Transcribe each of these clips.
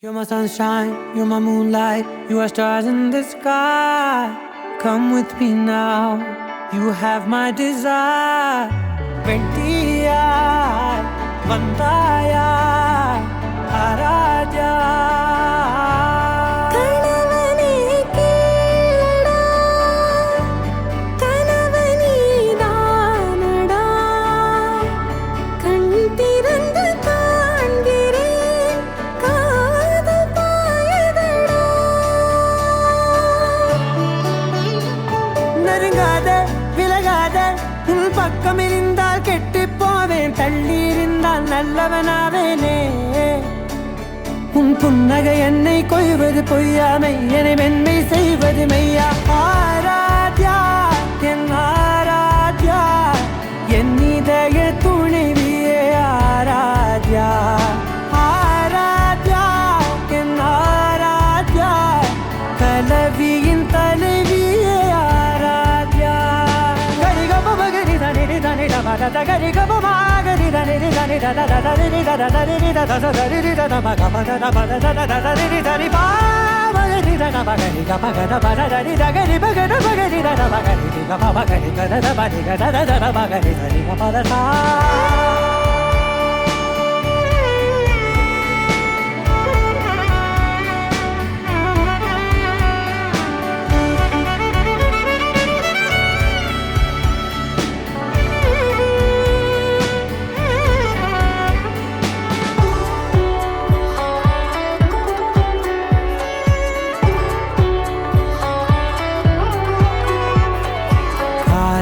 You're my sunshine, you're my moonlight, you are stars in the sky. Come with me now, you have my desire. Vendiya, Vandaya, Araja. பக்கம் இருந்தால் கெட்டு போவேன், தள்ளி இருந்தால் நல்லவனாவேனே. உன் புன்னகை என்னை கொய்வது பொய்யாமை, என்னை மென்மை செய்வது மெய்யா. ஆராத்யா என் ஆராத்யா, என் இதய துணைவியே ஆராத்யா. ஆராத்யா என் Aradhya, கலவியின் தலைவியே Aradhya. Gari ga ba ma gari da ni da ni da da da da ni da da da ni da da da ni da da ma ga ma da da ba da da da da ni da ni ba ma ni da da ba gari ga ba ga da ba da ni da gari ba ga da ba gari da da ba gari ga ba ba gari ga da da ba ni ga da da da ba gari da ni ga ba da da.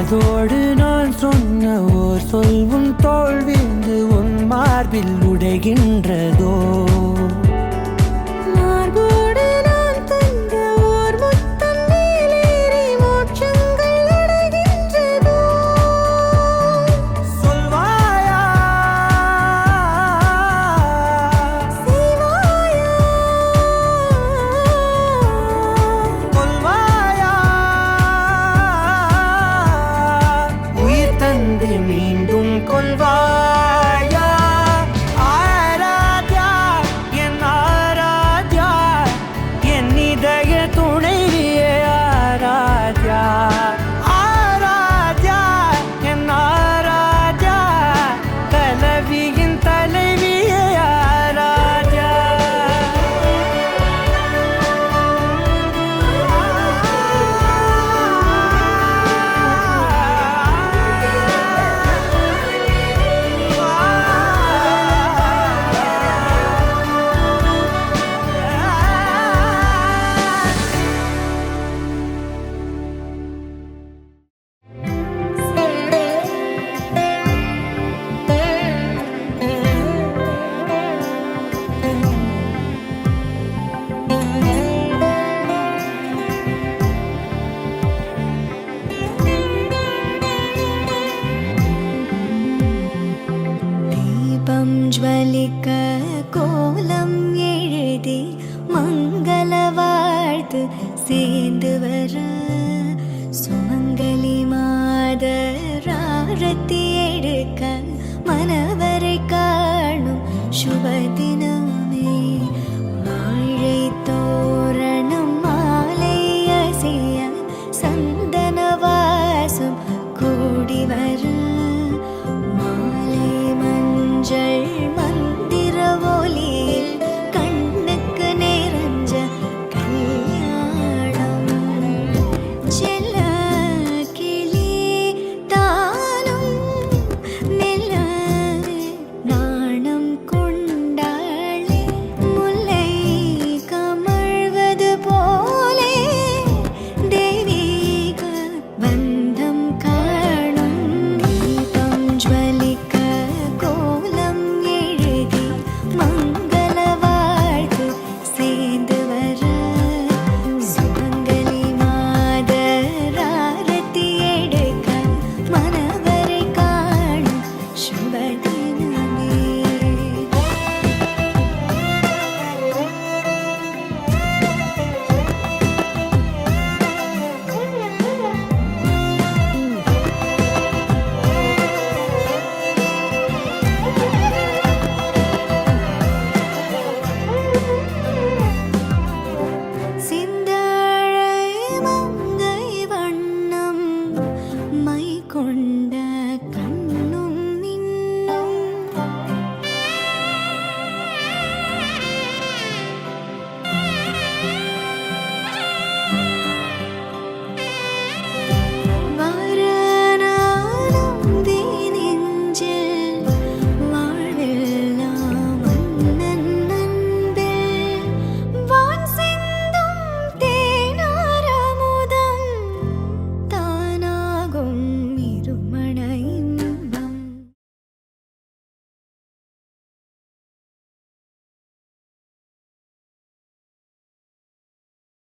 அதோடு நான் சொன்ன ஓர் சொல்வும் தோல்விந்து உன் மார்பில் உடைகின்றதோ. மார்போடு நான் தந்த ஓர் முத்தம் மேலேறி மோட்சங்கள் அடைகின்றதோ. சொல்வாயா செய்வாயா கொல்வாயா, மீண்டும் கொள்வாயா. ஆராத்யா என் ஆராத்யா, என் இதய துணைவியே ஆராத்யா. ஆராத்யா என் ஆராத்யா, கலவியின் தலைவியே ஆராத்யா. ஜ்வலிக்க கோலம் எழுதி மங்கள வாழ்த்து சேர்ந்து வர, சுமங்கலி மாதராரத்தி எடுக்க மனவரை காணும் சுபதி